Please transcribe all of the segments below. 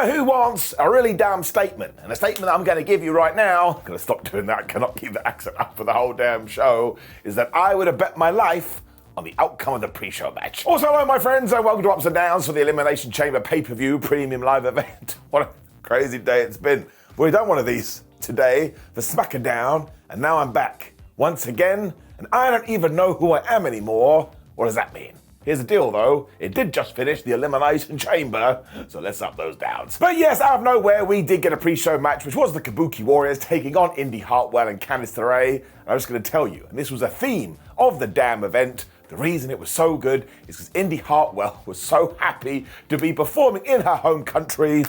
Now, who wants a really damn statement? And a statement that I'm going to give you right now, I'm going to stop doing that, I cannot keep the accent up for the whole damn show, is that I would have bet my life on the outcome of the pre-show match. Also, hello my friends, and welcome to Ups and Downs for the Elimination Chamber pay-per-view premium live event. What a crazy day it's been. We've done one of these today for SmackDown, and now I'm back once again, and I don't even know who I am anymore. What does that mean? Here's the deal though, it did just finish the Elimination Chamber, so let's up those downs. But yes, out of nowhere, we did get a pre-show match, which was the Kabuki Warriors taking on Indi, Hartwell and Candice LeRae. And I'm just going to tell you, and this was a theme of the damn event, the reason it was so good is because Indi Hartwell was so happy to be performing in her home country.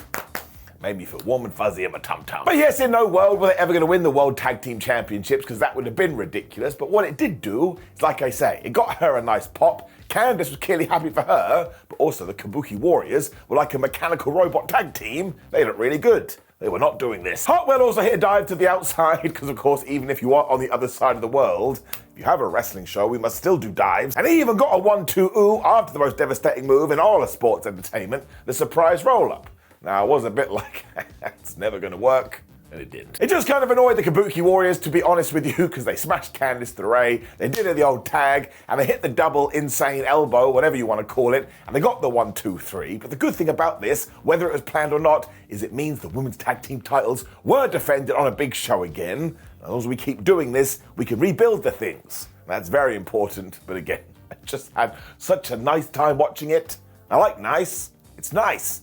Made me feel warm and fuzzy in my tum-tum. But yes, in no world were they ever going to win the World Tag Team Championships, because that would have been ridiculous. But what it did do is, like I say, it got her a nice pop. Candice was clearly happy for her, but also the Kabuki Warriors were like a mechanical robot tag team. They looked really good. They were not doing this. Hartwell also hit a dive to the outside, because of course, even if you are on the other side of the world, if you have a wrestling show, we must still do dives. And he even got a 1-2-ooh after the most devastating move in all of sports entertainment, the surprise roll-up. Now, I was a bit like, it's never going to work, and it didn't. It just kind of annoyed the Kabuki Warriors, to be honest with you, because they smashed Candice LeRae, they did the old tag, and they hit the double insane elbow, whatever you want to call it, and they got the 1-2-3. But the good thing about this, whether it was planned or not, is it means the women's tag team titles were defended on a big show again. As long as we keep doing this, we can rebuild the things. That's very important, but again, I just had such a nice time watching it. I like nice, it's nice.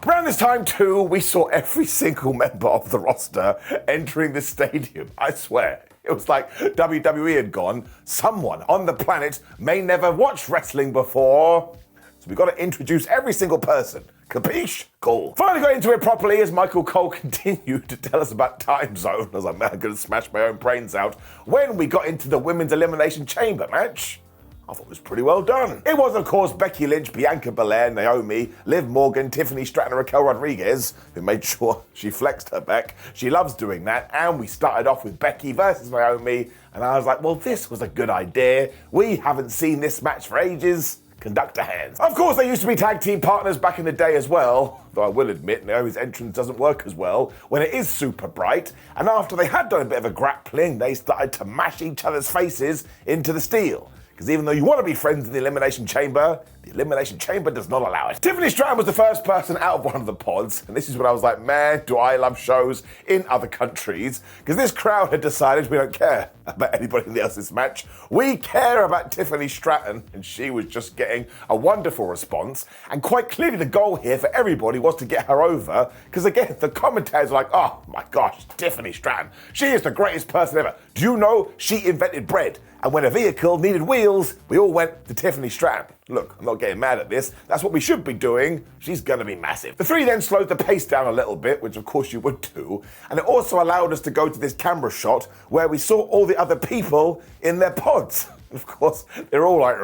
Around this time too, we saw every single member of the roster entering the stadium. I swear, it was like WWE had gone, someone on the planet may never watch wrestling before, so we got to introduce every single person. Capiche? Cool. Finally got into it properly as Michael Cole continued to tell us about time zone. I was like, man, I'm going to smash my own brains out. When we got into the Women's Elimination Chamber match, I thought it was pretty well done. It was, of course, Becky Lynch, Bianca Belair, Naomi, Liv Morgan, Tiffany Stratton, and Raquel Rodriguez, who made sure she flexed her back. She loves doing that. And we started off with Becky versus Naomi. And I was like, well, this was a good idea. We haven't seen this match for ages. Conductor hands. Of course, they used to be tag team partners back in the day as well, though I will admit Naomi's entrance doesn't work as well when it is super bright, and after they had done a bit of a grappling, they started to mash each other's faces into the steel. Because even though you want to be friends in the Elimination Chamber, the Elimination Chamber does not allow it. Tiffany Stratton was the first person out of one of the pods, and this is when I was like, man, do I love shows in other countries, because this crowd had decided we don't care about anybody else's match. We care about Tiffany Stratton, and she was just getting a wonderful response, and quite clearly the goal here for everybody was to get her over, because again, the commentators were like, oh my gosh, Tiffany Stratton, she is the greatest person ever. Do you know she invented bread? And when a vehicle needed wheels, we all went to Tiffany Stratton. Look, I'm not getting mad at this. That's what we should be doing. She's gonna be massive. The three then slowed the pace down a little bit, which of course you would do. And it also allowed us to go to this camera shot where we saw all the other people in their pods. And of course, they're all like,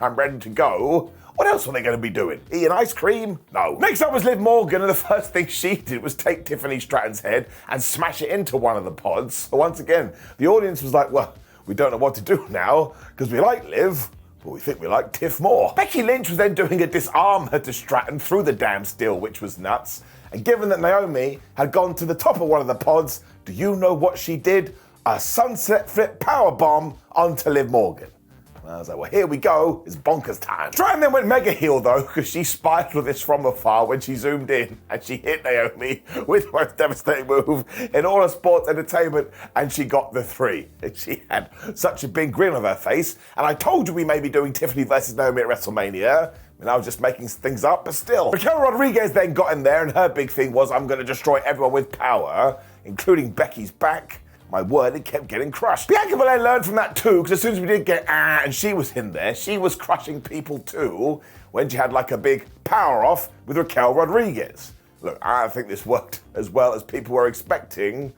I'm ready to go. What else were they going to be doing? Eating ice cream? No. Next up was Liv Morgan, and the first thing she did was take Tiffany Stratton's head and smash it into one of the pods. So once again, the audience was like, well, we don't know what to do now, because we like Liv, but we think we like Tiff more. Becky Lynch was then doing a disarm her to Stratton through the damn steel, which was nuts. And given that Naomi had gone to the top of one of the pods, do you know what she did? A sunset flip powerbomb onto Liv Morgan. I was like, well, here we go. It's bonkers time. Stratton then went mega heel, though, because she spied with this from afar when she zoomed in, and she hit Naomi with the most devastating move in all of sports entertainment, and she got the 3. And she had such a big grin on her face. And I told you we may be doing Tiffany versus Naomi at WrestleMania. And I was just making things up, but still. Raquel Rodriguez then got in there, and her big thing was, I'm going to destroy everyone with power, including Becky's back. My word, it kept getting crushed. Bianca Belair learned from that too, because as soon as we did get and she was in there, she was crushing people too, when she had like a big power off with Raquel Rodriguez. Look, I think this worked as well as people were expecting.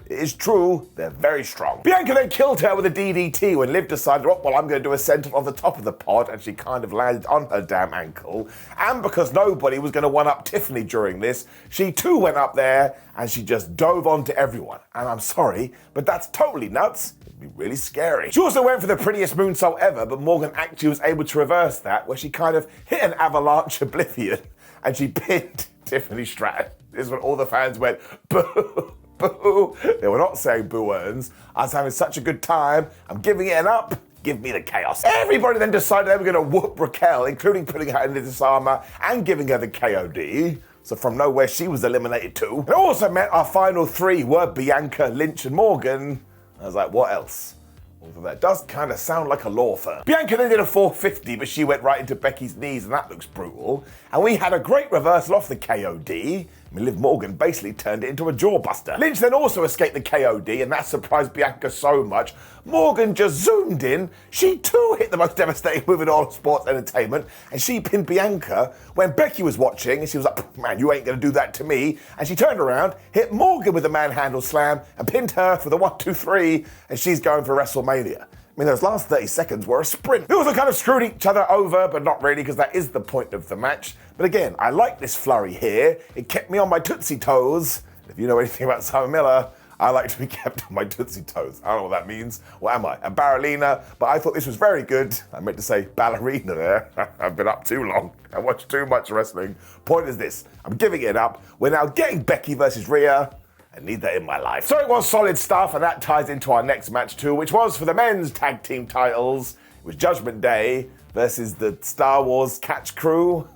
It is true, they're very strong. Bianca then killed her with a DDT when Liv decided, oh, well, I'm going to do a senton on the top of the pod, and she kind of landed on her damn ankle. And because nobody was going to one-up Tiffany during this, she too went up there and she just dove onto everyone. And I'm sorry, but that's totally nuts. It'd be really scary. She also went for the prettiest moonsault ever, but Morgan actually was able to reverse that, where she kind of hit an avalanche oblivion and she pinned Tiffany Stratton. This is when all the fans went, boo, boo. They were not saying boo earns. I was having such a good time. I'm giving it an up. Give me the chaos. Everybody then decided they were going to whoop Raquel, including putting her in the disarmer and giving her the KOD. So from nowhere, she was eliminated too. It also meant our final three were Bianca, Lynch, and Morgan. I was like, what else? Although that does kind of sound like a law firm. Bianca then did a 450, but she went right into Becky's knees, and that looks brutal. And we had a great reversal off the KOD. Liv Morgan basically turned it into a jawbuster. Lynch then also escaped the KOD, and that surprised Bianca so much. Morgan just zoomed in. She too hit the most devastating move in all of sports entertainment, and she pinned Bianca when Becky was watching, and she was like, man, you ain't gonna do that to me. And she turned around, hit Morgan with a manhandle slam, and pinned her for the 1-2-3, and she's going for WrestleMania. I mean, those last 30 seconds were a sprint. They also kind of screwed each other over, but not really, because that is the point of the match. But again, I like this flurry here. It kept me on my Tootsie Toes. If you know anything about Simon Miller, I like to be kept on my Tootsie Toes. I don't know what that means. What am I? A ballerina? But I thought this was very good. I meant to say ballerina there. I've been up too long. I watched too much wrestling. Point is this. I'm giving it up. We're now getting Becky versus Rhea. I need that in my life. So it was solid stuff, and that ties into our next match too, which was for the men's tag team titles. It was Judgment Day versus the Star Wars Catch Crew.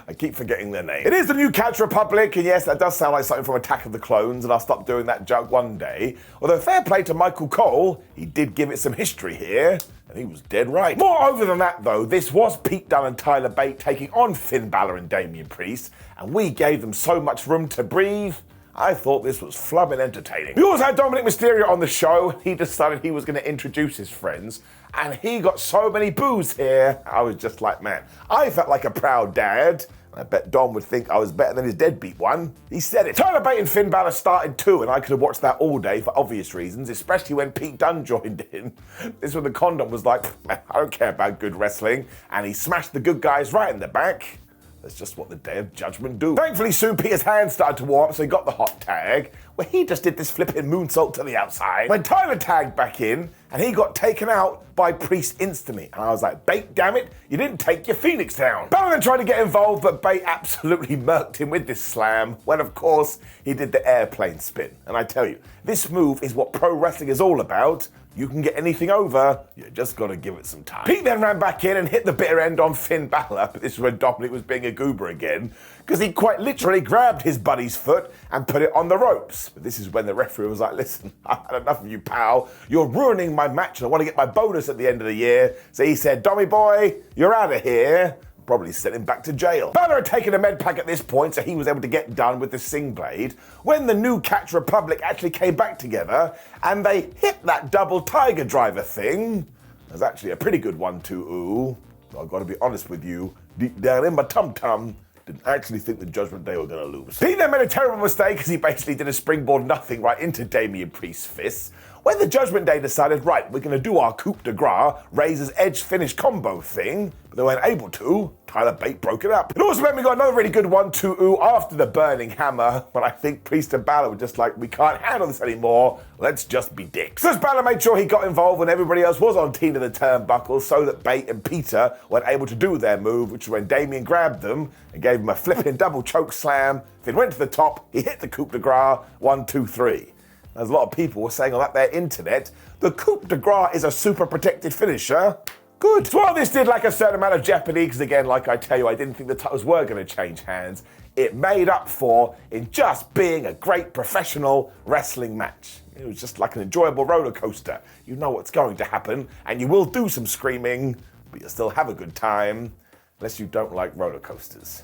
I keep forgetting their name. It is the new Catch Republic, and yes, that does sound like something from Attack of the Clones, and I'll stop doing that joke one day. Although fair play to Michael Cole, he did give it some history here, and he was dead right. Moreover than that though, this was Pete Dunne and Tyler Bate taking on Finn Balor and Damian Priest, and we gave them so much room to breathe. I thought this was flubbing entertaining. We also had Dominic Mysterio on the show. He decided he was going to introduce his friends, and he got so many boos here. I was just like, man, I felt like a proud dad. I bet Dom would think I was better than his deadbeat one. He said it. Tyler Bate and Finn Balor started too, and I could have watched that all day for obvious reasons, especially when Pete Dunne joined in. This when the condom was like, man, I don't care about good wrestling, and he smashed the good guys right in the back. That's just what the Day of Judgment do. Thankfully, soon Peter's hands started to warm up, so he got the hot tag, where he just did this flipping moonsault to the outside. When Tyler tagged back in, and he got taken out by Priest instantly. And I was like, Bate, damn it, you didn't take your Phoenix down. Balor then tried to get involved, but Bate absolutely murked him with this slam, when of course, he did the airplane spin. And I tell you, this move is what pro wrestling is all about. You can get anything over, you just gotta give it some time. Pete then ran back in and hit the bitter end on Finn Balor, but this is when Dominic was being a goober again, because he quite literally grabbed his buddy's foot and put it on the ropes. But this is when the referee was like, listen, I've had enough of you, pal. You're ruining my match and I want to get my bonus at the end of the year. So he said, Dommy boy, you're out of here. Probably sent him back to jail. Balor had taken a med pack at this point, so he was able to get done with the sing blade when the new Catch Republic actually came back together and they hit that double tiger driver thing. It was actually a pretty good one too, ooh. So I've got to be honest with you, deep down in my tum-tum, didn't actually think the Judgment Day were going to lose. Pete then made a terrible mistake because he basically did a springboard nothing right into Damian Priest's fists. When the Judgment Day decided, right, we're going to do our coup de grace, Razor's Edge finish combo thing, but they weren't able to, Tyler Bate broke it up. It also meant we got another really good 1-2 after the Burning Hammer, but I think Priest and Balor were just like, we can't handle this anymore, let's just be dicks. So Balor made sure he got involved when everybody else was on team to the turnbuckle so that Bate and Peter weren't able to do their move, which was when Damian grabbed them and gave him a flipping double choke slam. Finn went to the top, he hit the coup de grace, 1-2-3. As a lot of people were saying on that there internet, the coup de grace is a super protected finisher. Good. So while this did like a certain amount of jeopardy, because again, like I tell you, I didn't think the titles were going to change hands, it made up for in just being a great professional wrestling match. It was just like an enjoyable roller coaster. You know what's going to happen, and you will do some screaming, but you'll still have a good time, unless you don't like roller coasters.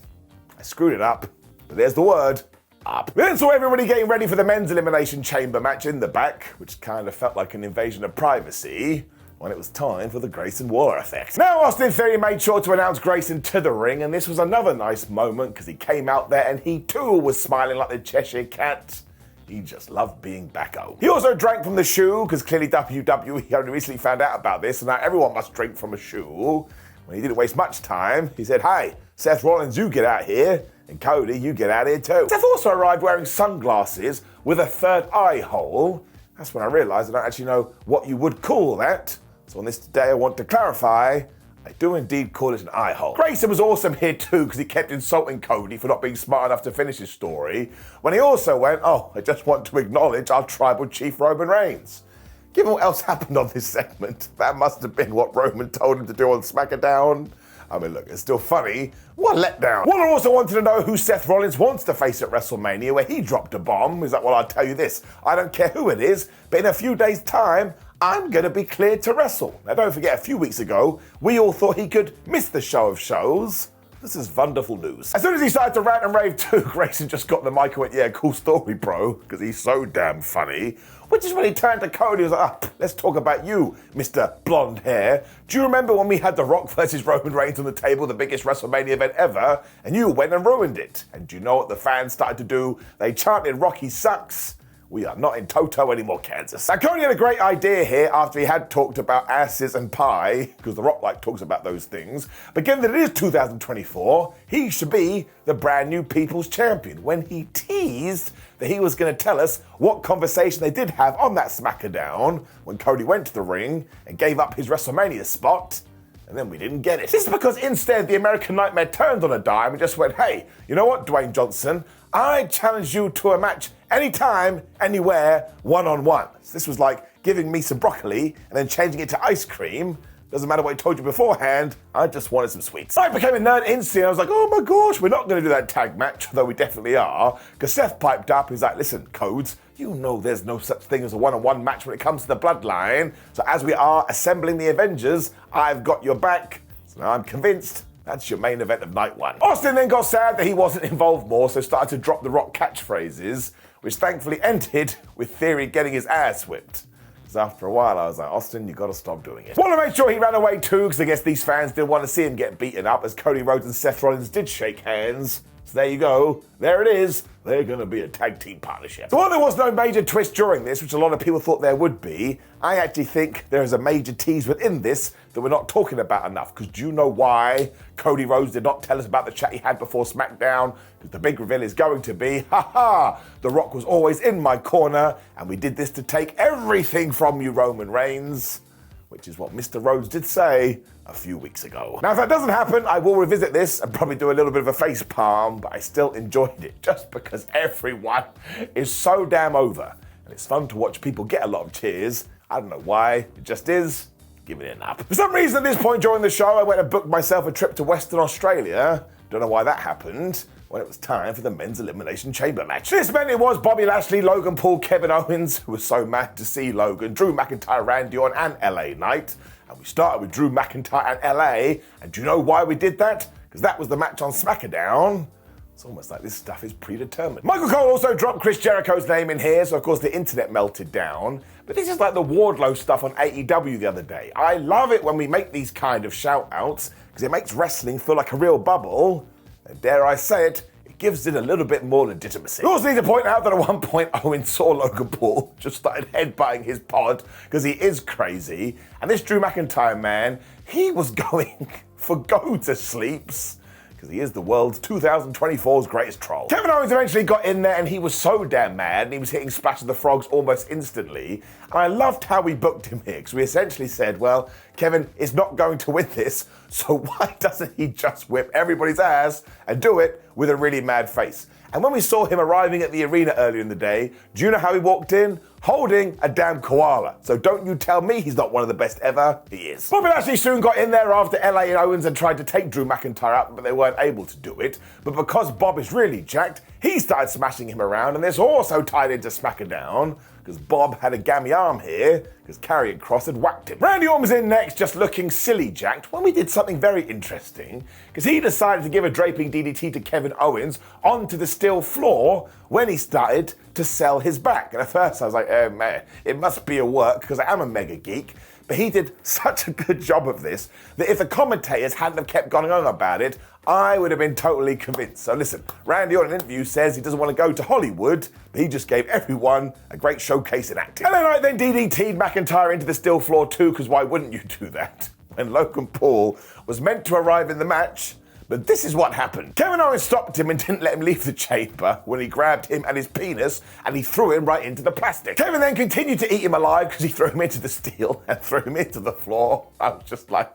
I screwed it up, but there's the word. Up. We then saw everybody getting ready for the men's Elimination Chamber match in the back, which kind of felt like an invasion of privacy, when it was time for the Grayson Waller effect. Now Austin Theory made sure to announce Grayson to the ring, and this was another nice moment because he came out there and he too was smiling like the Cheshire Cat. He just loved being back home. He also drank from the shoe, because clearly WWE only recently found out about this, and now everyone must drink from a shoe. When he didn't waste much time, he said, hey, Seth Rollins, you get out here. And Cody, you get out here too. Seth also arrived wearing sunglasses with a third eye hole. That's when I realised I don't actually know what you would call that. So on this day I want to clarify, They do indeed call it an eye hole. Grayson was awesome here too because he kept insulting Cody for not being smart enough to finish his story, when he also went, oh, I just want to acknowledge our tribal chief Roman Reigns. Given what else happened on this segment, that must have been what Roman told him to do on SmackDown. I mean, look, it's still funny. What a letdown. Waller also wanted to know who Seth Rollins wants to face at WrestleMania, where he dropped a bomb. He's like, well, I'll tell you this. I don't care who it is, but in a few days' time, I'm going to be cleared to wrestle. Now, don't forget, a few weeks ago, we all thought he could miss the show of shows. This is wonderful news. As soon as he started to rant and rave too, Grayson just got the mic and went, yeah, cool story, bro, because he's so damn funny. Which is when he turned to Cody and was like, let's talk about you, Mr. Blonde Hair. Do you remember when we had The Rock versus Roman Reigns on the table, the biggest WrestleMania event ever, and you went and ruined it? And do you know what the fans started to do? They chanted, Rocky sucks. We are not in Toto anymore, Kansas. Now, Cody had a great idea here after he had talked about asses and pie, because The Rock talks about those things. But given that it is 2024, he should be the brand new People's Champion, when he teased that he was going to tell us what conversation they did have on that SmackDown when Cody went to the ring and gave up his WrestleMania spot. And then we didn't get it. This is because instead the American Nightmare turned on a dime and just went, hey, you know what, Dwayne Johnson? I challenge you to a match anytime, anywhere, one-on-one. So this was like giving me some broccoli and then changing it to ice cream. Doesn't matter what I told you beforehand, I just wanted some sweets. I became a nerd instantly. I was like, oh my gosh, we're not going to do that tag match, although we definitely are. Because Seth piped up, he's like, listen, Codes, you know there's no such thing as a one-on-one match when it comes to the bloodline. So as we are assembling the Avengers, I've got your back. So now I'm convinced that's your main event of night one. Austin then got sad that he wasn't involved more, so started to drop the Rock catchphrases, which thankfully ended with Theory getting his ass whipped. Because after a while, I was like, Austin, you gotta stop doing it. Want to make sure he ran away too, because I guess these fans didn't want to see him get beaten up, as Cody Rhodes and Seth Rollins did shake hands. So there you go. There it is. They're going to be a tag team partnership. So while there was no major twist during this, which a lot of people thought there would be, I actually think there is a major tease within this that we're not talking about enough. Because do you know why Cody Rhodes did not tell us about the chat he had before SmackDown? Because the big reveal is going to be, The Rock was always in my corner, and we did this to take everything from you, Roman Reigns. Which is what Mr. Rhodes did say a few weeks ago. Now, if that doesn't happen, I will revisit this and probably do a little bit of a face palm, but I still enjoyed it just because everyone is so damn over. And it's fun to watch people get a lot of cheers. I don't know why, it just is. Giving it up. For some reason at this point during the show, I went and booked myself a trip to Western Australia. Don't know why that happened. When it was time for the men's Elimination Chamber match. This meant it was Bobby Lashley, Logan Paul, Kevin Owens, who was so mad to see Logan, Drew McIntyre, Randy Orton, and LA Knight. And we started with Drew McIntyre and LA. And do you know why we did that? Because that was the match on SmackDown. It's almost like this stuff is predetermined. Michael Cole also dropped Chris Jericho's name in here, so of course the internet melted down. But this is like the Wardlow stuff on AEW the other day. I love it when we make these kind of shout-outs, because it makes wrestling feel like a real bubble. And dare I say it, it gives it a little bit more legitimacy. We also need to point out that at one point Owen saw Logan Paul just started headbutting his pod because he is crazy. And this Drew McIntyre man, he was going for go-to-sleeps because he is the world's 2024's greatest troll. Kevin Owens eventually got in there and he was so damn mad and he was hitting Splash of the Frogs almost instantly. And I loved how we booked him here because we essentially said, well, Kevin is not going to win this, so why doesn't he just whip everybody's ass and do it with a really mad face? And when we saw him arriving at the arena earlier in the day, do you know how he walked in? Holding a damn koala. So don't you tell me he's not one of the best ever. He is. Bobby Lashley soon got in there after LA and Owens and tried to take Drew McIntyre out, but they weren't able to do it. But because Bob is really jacked, he started smashing him around, and this also tied into SmackDown, because Bob had a gammy arm here, because Karrion Kross had whacked him. Randy Orton was in next, just looking silly jacked, when we did something very interesting, because he decided to give a draping DDT to Kevin Owens onto the steel floor when he started to sell his back. And at first I was like, oh man, it must be a work, because I am a mega geek. But he did such a good job of this that if the commentators hadn't have kept going on about it, I would have been totally convinced. So listen, Randy on an interview says he doesn't want to go to Hollywood, but he just gave everyone a great showcase in acting. And then DDT'd McIntyre into the steel floor too, because why wouldn't you do that? When Logan Paul was meant to arrive in the match, but this is what happened. Kevin Owens stopped him and didn't let him leave the chamber when he grabbed him and his penis and he threw him right into the plastic. Kevin then continued to eat him alive because he threw him into the steel and threw him into the floor. I was just like,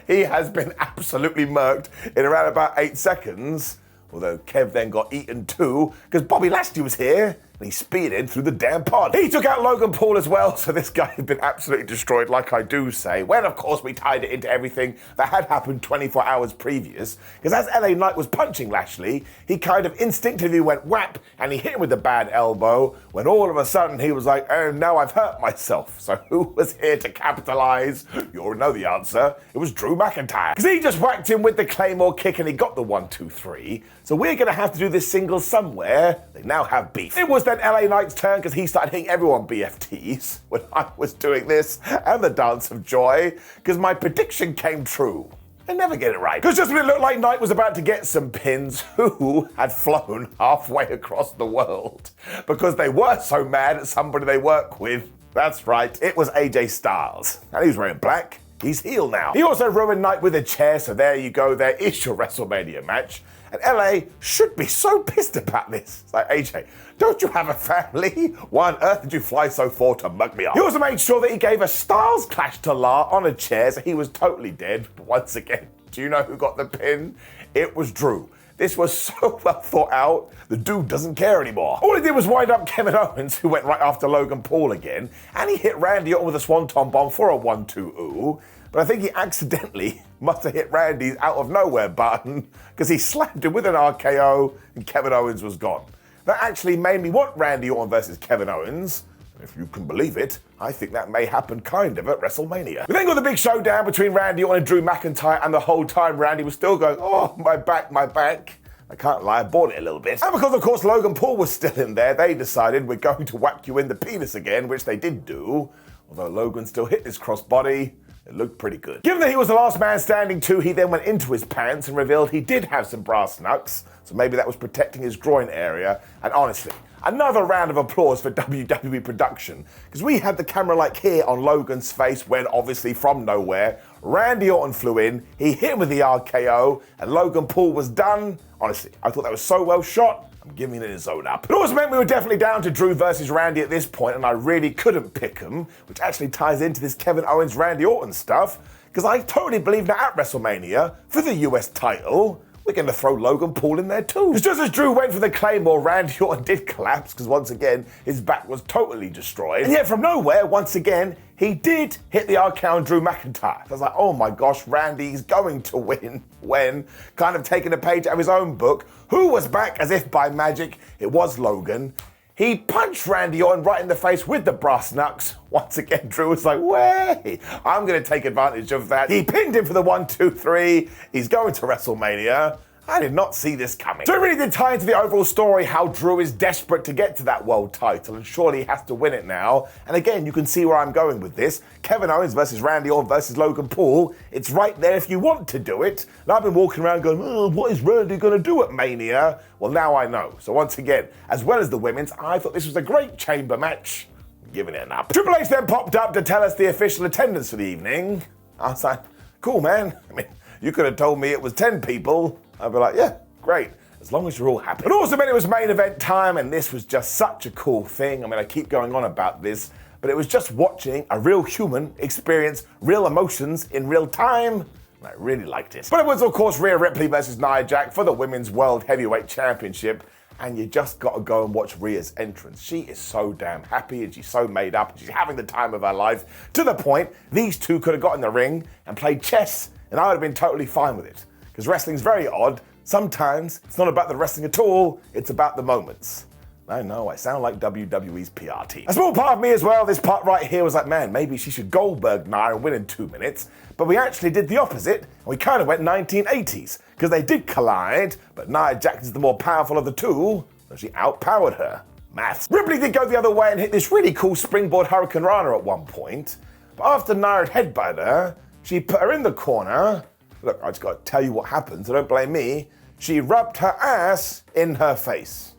He has been absolutely murked in around about 8 seconds. Although Kev then got eaten too, because Bobby Lashley was here, and he speeded through the damn pod. He took out Logan Paul as well, so this guy had been absolutely destroyed, like I do say. When, of course, we tied it into everything that had happened 24 hours previous, because as LA Knight was punching Lashley, he kind of instinctively went whap, and he hit him with the bad elbow, when all of a sudden he was like, oh, no, I've hurt myself. So who was here to capitalize? You already know the answer. It was Drew McIntyre. Because he just whacked him with the Claymore kick, and he got the 1, 2, 3. So we're going to have to do this single somewhere. They now have beef. It was then LA Knight's turn because he started hitting everyone BFTs when I was doing this and the Dance of Joy because my prediction came true. I never get it right. Because just when it looked like Knight was about to get some pins, who had flown halfway across the world because they were so mad at somebody they work with. That's right, it was AJ Styles. And he was wearing black. He's heel now. He also ruined Knight with a chair, so there you go. There is your WrestleMania match. And LA should be so pissed about this. It's like, AJ, don't you have a family? Why on earth did you fly so far to mug me up? He also made sure that he gave a Styles Clash to La on a chair, so he was totally dead. But once again, do you know who got the pin? It was Drew. This was so well thought out, the dude doesn't care anymore. All he did was wind up Kevin Owens, who went right after Logan Paul again, and he hit Randy Orton with a Swanton Bomb for a 1-2-ooh. But I think he accidentally must have hit Randy's out of nowhere button because he slammed him with an RKO and Kevin Owens was gone. That actually made me want Randy Orton versus Kevin Owens. If you can believe it, I think that may happen kind of at WrestleMania. We then got the big showdown between Randy Orton and Drew McIntyre, and the whole time Randy was still going, oh, my back, my back. I can't lie, I bought it a little bit. And because, of course, Logan Paul was still in there, they decided we're going to whack you in the penis again, which they did do. Although Logan still hit his crossbody, it looked pretty good. Given that he was the last man standing too, he then went into his pants and revealed he did have some brass knucks, so maybe that was protecting his groin area. And honestly, another round of applause for WWE production, because we had the camera like here on Logan's face when, obviously from nowhere, Randy Orton flew in, he hit him with the RKO, and Logan Paul was done. Honestly, I thought that was so well shot, I'm giving it a zone up. It also meant we were definitely down to Drew versus Randy at this point, and I really couldn't pick him, which actually ties into this Kevin Owens Randy Orton stuff, because I totally believe that at WrestleMania, for the US title, we're going to throw Logan Paul in there too. It's just as Drew went for the Claymore, Randy Orton did collapse, because once again, his back was totally destroyed. And yet from nowhere, once again, he did hit the RKO on Drew McIntyre. I was like, oh my gosh, Randy's going to win, when, kind of taking a page out of his own book, who was back as if by magic, it was Logan. He punched Randy Orton right in the face with the brass knucks. Once again, Drew was like, wait, I'm going to take advantage of that. He pinned him for the 1, 2, 3. He's going to WrestleMania. I did not see this coming. So it really did tie into the overall story how Drew is desperate to get to that world title and surely he has to win it now. And again, you can see where I'm going with this. Kevin Owens versus Randy Orton versus Logan Paul. It's right there if you want to do it. And I've been walking around going, oh, what is Randy going to do at Mania? Well, now I know. So once again, as well as the women's, I thought this was a great chamber match. I'm giving it an up. Triple H then popped up to tell us the official attendance for the evening. I was like, cool, man. I mean, you could have told me it was 10 people. I'd be like, yeah, great, as long as you're all happy. It also meant it was main event time, and this was just such a cool thing. I mean, I keep going on about this, but it was just watching a real human experience real emotions in real time, and I really liked it. But it was, of course, Rhea Ripley versus Nia Jax for the Women's World Heavyweight Championship, and you just got to go and watch Rhea's entrance. She is so damn happy, and she's so made up, and she's having the time of her life, to the point these two could have got in the ring and played chess, and I would have been totally fine with it. Because wrestling's very odd. Sometimes it's not about the wrestling at all, it's about the moments. I know, I sound like WWE's PR team. A small part of me as well, this part right here was like, man, maybe she should Goldberg Nia and win in 2 minutes. But we actually did the opposite, and we kind of went 1980s. Because they did collide, but Nia Jax is the more powerful of the two, so she outpowered her. Maths. Ripley did go the other way and hit this really cool springboard Hurricane Rana at one point. But after Nia had headbutted her, she put her in the corner. Look, I just got to tell you what happened, so don't blame me. She rubbed her ass in her face.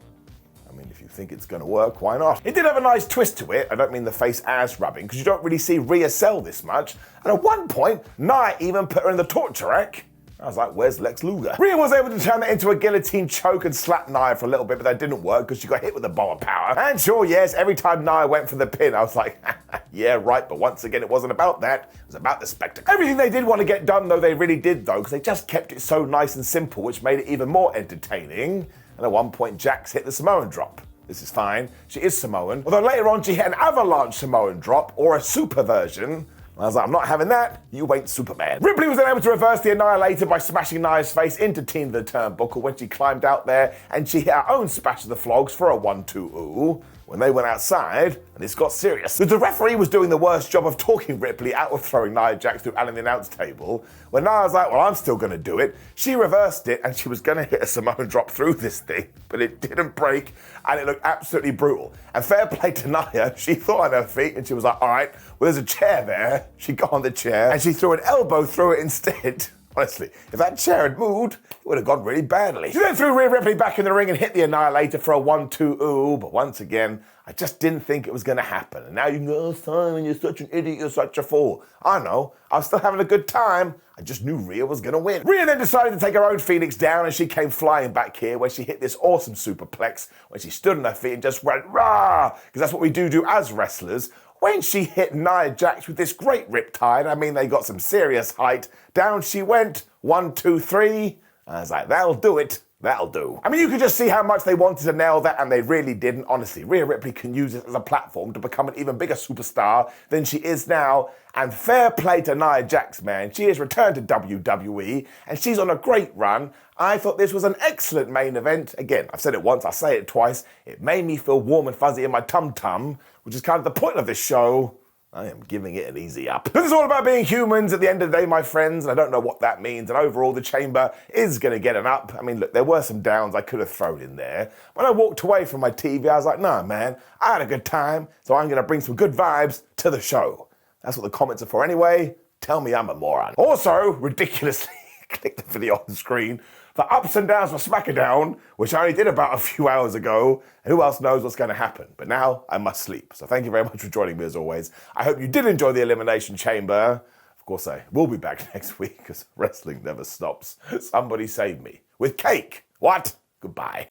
I mean, if you think it's going to work, why not? It did have a nice twist to it. I don't mean the face ass rubbing, because you don't really see Rhea sell this much. And at one point, Nia even put her in the torture rack. I was like, where's Lex Luger? Rhea was able to turn that into a guillotine choke and slap Nia for a little bit, but that didn't work because she got hit with the bomb of power. And sure, yes, every time Nia went for the pin, I was like, Yeah, right, but once again, it wasn't about that. It was about the spectacle. Everything they did want to get done, though, they really did, though, because they just kept it so nice and simple, which made it even more entertaining. And at one point, Jax hit the Samoan drop. This is fine. She is Samoan. Although later on, she hit an avalanche Samoan drop, or a super version. I was like, I'm not having that. You ain't Superman. Ripley was then able to reverse the Annihilator by smashing Nia's face into Tina the Turnbuckle when she climbed out there, and she hit her own Splash of the Flogs for a 1-2-ooh. When they went outside, and this got serious. The referee was doing the worst job of talking Ripley out of throwing Nia Jax through Alan the announce table. When Nia was like, well, I'm still going to do it, she reversed it, and she was going to hit a Samoan drop through this thing, but it didn't break, and it looked absolutely brutal. And fair play to Nia, she thought on her feet, and she was like, all right, well, there's a chair there. She got on the chair, and she threw an elbow through it instead. Honestly, if that chair had moved, it would have gone really badly. She then threw Rhea Ripley back in the ring and hit the Annihilator for a 1-2-ooh, but once again, I just didn't think it was going to happen. And now you can go, oh, Simon, you're such an idiot, you're such a fool. I know, I was still having a good time. I just knew Rhea was going to win. Rhea then decided to take her own Phoenix down, and she came flying back here where she hit this awesome superplex when she stood on her feet and just went, rah, because that's what we do as wrestlers. When she hit Nia Jax with this great riptide, I mean, they got some serious height. Down she went, 1, 2, 3. I was like, that'll do it. That'll do. I mean, you could just see how much they wanted to nail that, and they really didn't. Honestly, Rhea Ripley can use it as a platform to become an even bigger superstar than she is now. And fair play to Nia Jax, man. She has returned to WWE, and she's on a great run. I thought this was an excellent main event. Again, I've said it once, I'll say it twice. It made me feel warm and fuzzy in my tum-tum, which is kind of the point of this show. I am giving it an easy up. This is all about being humans at the end of the day, my friends, and I don't know what that means. And overall, the chamber is going to get an up. I mean, look, there were some downs I could have thrown in there. When I walked away from my TV, I was like, nah, man, I had a good time, so I'm going to bring some good vibes to the show. That's what the comments are for anyway. Tell me I'm a moron. Also, ridiculously, click the video on the screen for ups and downs for SmackDown, which I only did about a few hours ago. And who else knows what's going to happen? But now I must sleep. So thank you very much for joining me as always. I hope you did enjoy the Elimination Chamber. Of course, I will be back next week because wrestling never stops. Somebody save me with cake. What? Goodbye.